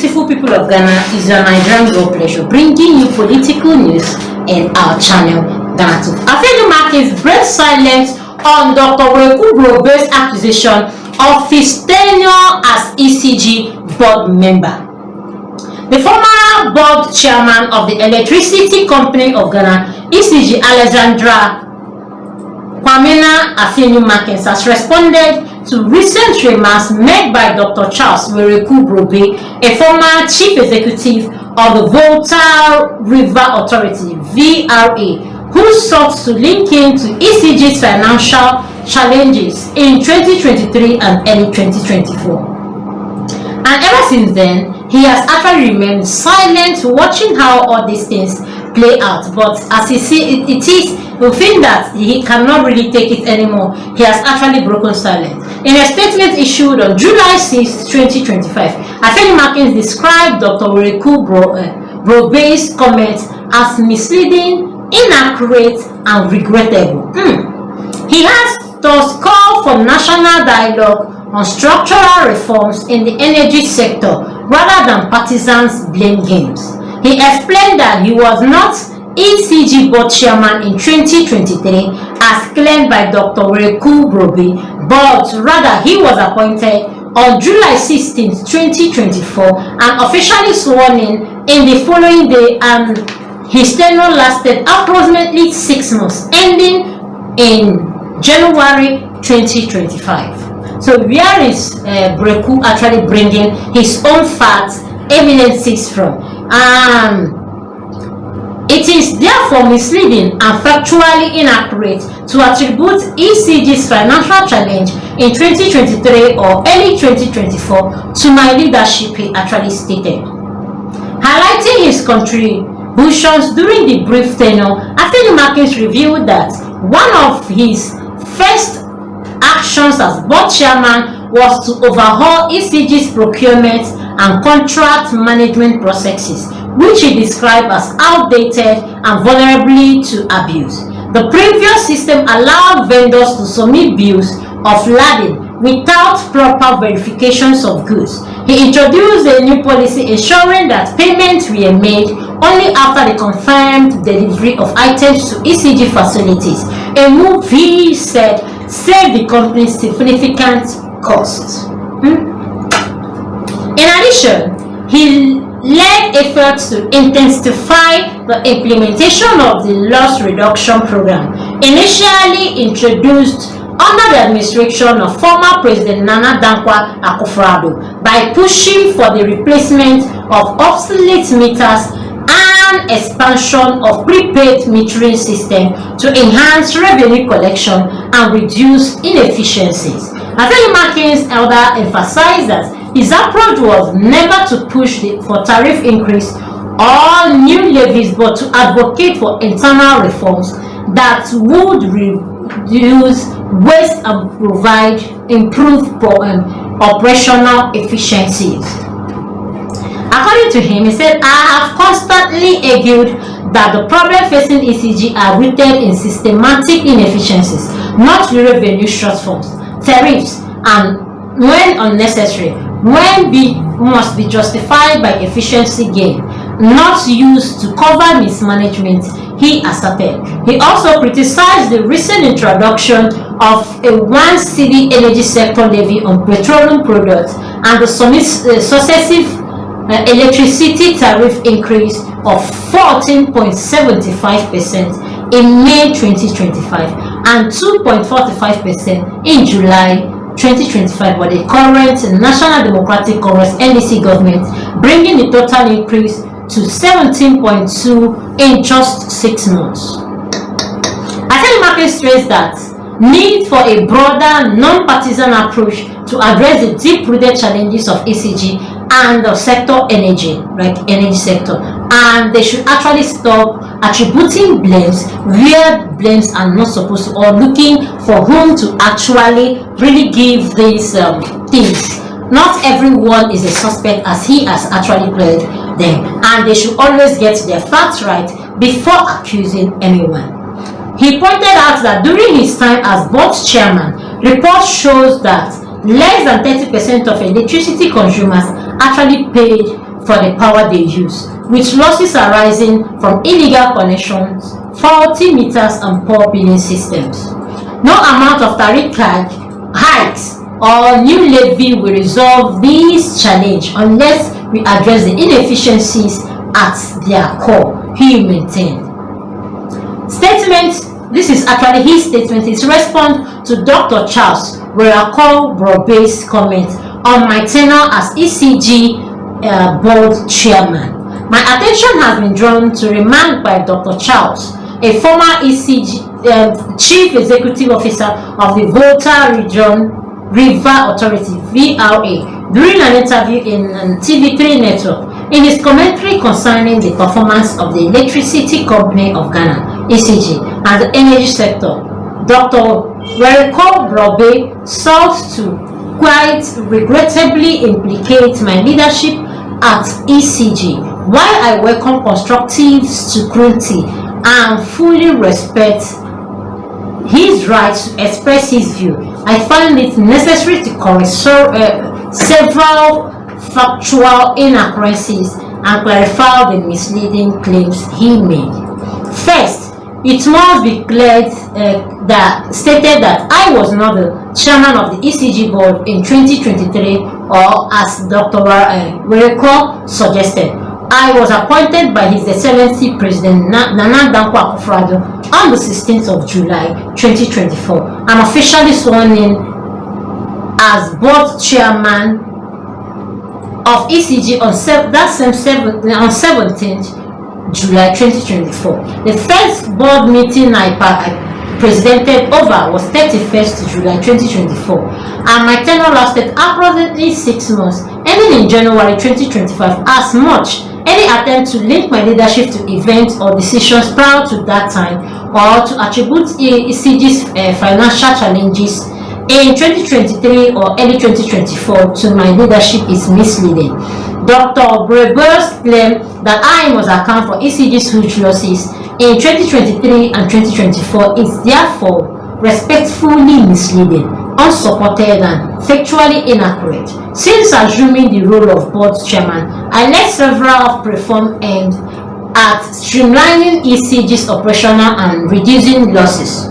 beautiful people of Ghana, is your Nigerian girl pleasure bringing you political news in our channel, Ghanatube. Afenyo Makins breaks silence on Dr. Ghanatube's accusation of his tenure as ECG board member. The former board chairman of the Electricity Company of Ghana, ECG Alexandra Kwamena Afenyo Makins, has responded to recent remarks made by Dr. Charles Ghanatube, a former chief executive of the Volta River Authority (VRA), who sought to link in to ECG's financial challenges in 2023 and early 2024. And ever since then, he has actually remained silent, watching how all these things play out. But as he sees it is the thing that he cannot really take it anymore. He has actually broken silence. In a statement issued on July 6, 2025, Afenyo Makins described Dr. Ghanatube's comments as misleading, inaccurate, and regrettable. He has thus called for national dialogue on structural reforms in the energy sector rather than partisans blame games. He explained that he was not ECG board chairman in 2023 as claimed by Dr. Ghanatube, but rather he was appointed on July 16, 2024 and officially sworn in the following day, and his tenure lasted approximately 6 months, ending in January 2025. So where is Ghanatube actually bringing his own facts, evidences from? It is therefore misleading and factually inaccurate to attribute ECG's financial challenge in 2023 or early 2024 to my leadership, he actually stated. Highlighting his contributions during the brief tenure, Afenyo Makins revealed that one of his first actions as board chairman was to overhaul ECG's procurement and contract management processes, which he described as outdated and vulnerable to abuse. The previous system allowed vendors to submit bills of lading without proper verifications of goods. He introduced a new policy ensuring that payments were made only after the confirmed delivery of items to ECG facilities, a move he said saved the company significant costs. In addition, he led efforts to intensify the implementation of the loss reduction program, initially introduced under the administration of former President Nana Dankwa Akufo-Addo, by pushing for the replacement of obsolete meters and expansion of prepaid metering system to enhance revenue collection and reduce inefficiencies. Afenyo Makins elder emphasized that his approach was never to push for tariff increase or new levies, but to advocate for internal reforms that would reduce waste and provide improved operational efficiencies. According to him, he said, "I have constantly argued that the problem facing ECG are rooted in systematic inefficiencies, not revenue shortfalls. Tariffs, and when unnecessary, must be justified by efficiency gain, not used to cover mismanagement," he asserted. He also criticized the recent introduction of a 1 cedi energy sector levy on petroleum products and the successive electricity tariff increase of 14.75% in May 2025 and 2.45% in July 2025 by the current National Democratic Congress (NDC) government, bringing the total increase to 17.2 in just 6 months. Afenyo Makins stressed that need for a broader, non-partisan approach to address the deep-rooted challenges of ECG and the sector energy sector, and they should actually stop attributing blames where blames are not supposed to, or looking for whom to actually really give these things. Not everyone is a suspect, as he has actually played them, and they should always get their facts right before accusing anyone. He pointed out that during his time as board chairman, reports shows that less than 30% of electricity consumers actually paid for the power they use, with losses arising from illegal connections, faulty meters, and poor billing systems. No amount of tariff hikes or new levy will resolve this challenge unless we address the inefficiencies at their core, he maintained. This is actually his statement. His response to Dr. Charles Brobe's comment on my tenure as ECG board chairman. My attention has been drawn to remark by Dr. Charles, a former ECG Chief Executive Officer of the Volta Region River Authority (VRA) during an interview in TV3 Network. In his commentary concerning the performance of the Electricity Company of Ghana (ECG) and the energy sector, Dr. Brobe sought to quite regrettably implicate my leadership at ECG. While I welcome constructive scrutiny and fully respect his right to express his view, I find it necessary to correct several factual inaccuracies and clarify the misleading claims he made. First, it must be cleared stated that I was not the chairman of the ECG board in 2023, or as Dr. Wereko suggested. I was appointed by His Excellency President Nana Dankwa Akufo-Addo on the 16th of July 2024 and officially sworn in as board chairman of ECG on 17th July 2024. The first board meeting I presided over was 31st July 2024, and my tenure lasted approximately 6 months, ending in January 2025. As much any attempt to link my leadership to events or decisions prior to that time, or to attribute ECG's financial challenges in 2023 or early 2024 to my leadership is misleading. Dr. Breber's claim that I must account for ECG's huge losses in 2023 and 2024 is therefore respectfully misleading, unsupported, and factually inaccurate. Since assuming the role of board chairman, I led several reforms aimed at streamlining ECG's operational and reducing losses.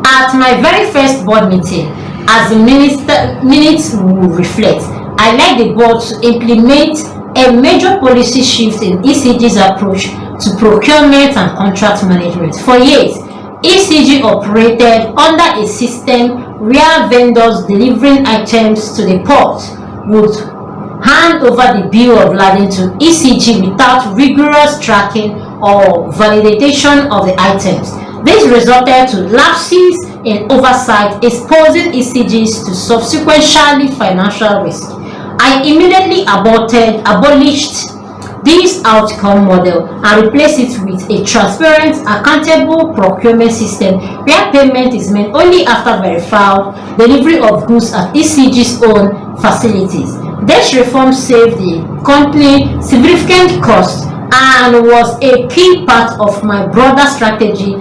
At my very first board meeting, as the minutes will reflect, I led the board to implement a major policy shift in ECG's approach to procurement and contract management. For years, ECG operated under a system where vendors delivering items to the port would hand over the bill of lading to ECG without rigorous tracking or validation of the items. This resulted to lapses in oversight, exposing ECGs to subsequently financial risk. I immediately abolished this outcome model and replaced it with a transparent, accountable procurement system where payment is made only after verified delivery of goods at ECG's own facilities. This reform saved the company significant costs and was a key part of my broader strategy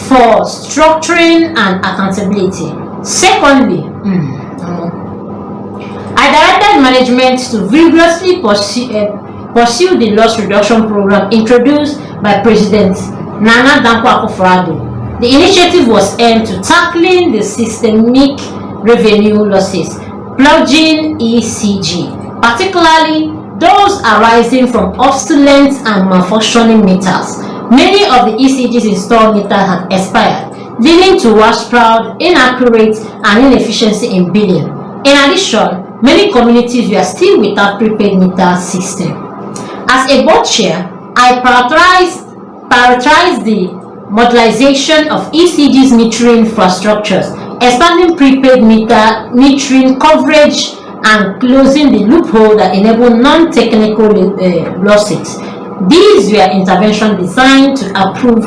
for structuring and accountability. Secondly, I directed management to vigorously pursue the loss reduction program introduced by President Nana Dankwa Akufo-Addo. The initiative was aimed to tackling the systemic revenue losses plaguing ECG, particularly those arising from obsolete and malfunctioning meters. Many of the ECG's installed meters had expired, leading to widespread inaccurate and inefficiency in billing. In addition, many communities were still without prepaid meter system. As a board chair, I prioritized the modernization of ECG's metering infrastructures, expanding prepaid metering coverage, and closing the loophole that enabled non-technical losses. These were interventions designed to improve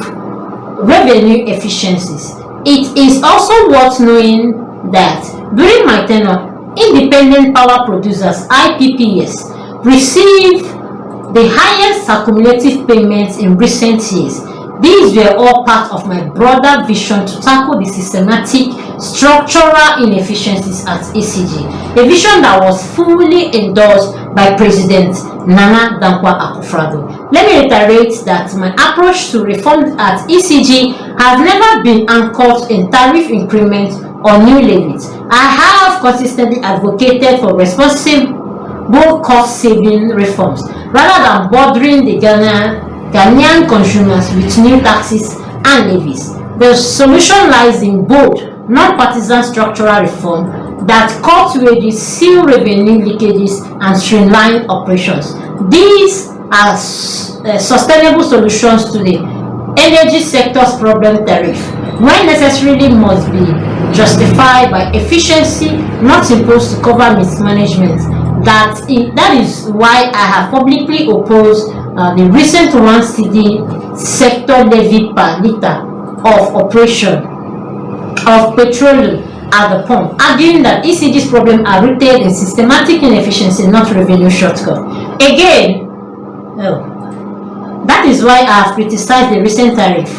revenue efficiencies. It is also worth knowing that during my tenure, independent power producers (IPPs) received the highest accumulative payments in recent years. These were all part of my broader vision to tackle the systematic structural inefficiencies at ECG, a vision that was fully endorsed by President Nana Dankwa Akufo-Addo. Let me reiterate that my approach to reform at ECG has never been anchored in tariff increments or new levies. I have consistently advocated for responsible cost-saving reforms rather than bothering the Ghanaian consumers with new taxes and levies. The solution lies in bold, non-partisan structural reform that cut wages, seal revenue leakages, and streamline operations. These are sustainable solutions to the energy sector's problem tariff, when necessarily must be justified by efficiency, not imposed to cover mismanagement. That is why I have publicly opposed the recent 1 cedi sector levy per litre of operation of petroleum at the pump, arguing that ECG's problems are rooted in systematic inefficiency, not revenue shortcut. Again, that is why I have criticized the recent tariff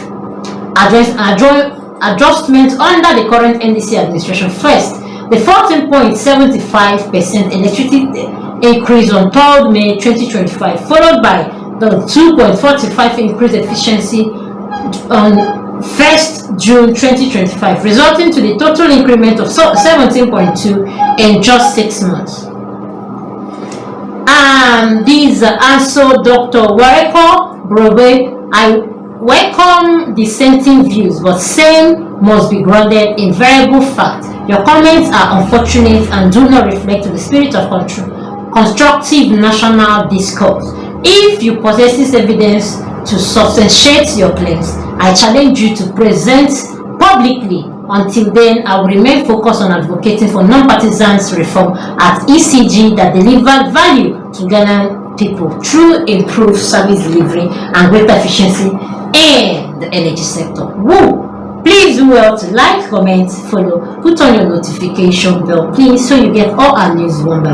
adjustments under the current NDC administration. First, the 14.75% electricity increase on 3rd May 2025, followed by the 2.45% increase efficiency on 1st June 2025, resulting to the total increment of 17.2% in just 6 months. And these answer Dr. Wareko Brobe. I welcome dissenting views, but same must be grounded in variable fact. Your comments are unfortunate and do not reflect the spirit of constructive national discourse. If you possess evidence to substantiate your claims, I challenge you to present publicly. Until then, I will remain focused on advocating for non-partisan reform at ECG that deliver value to Ghanaian people through improved service delivery and greater efficiency in the energy sector. Woo! Please do well to like, comment, follow, put on your notification bell, please, so you get all our news one by one.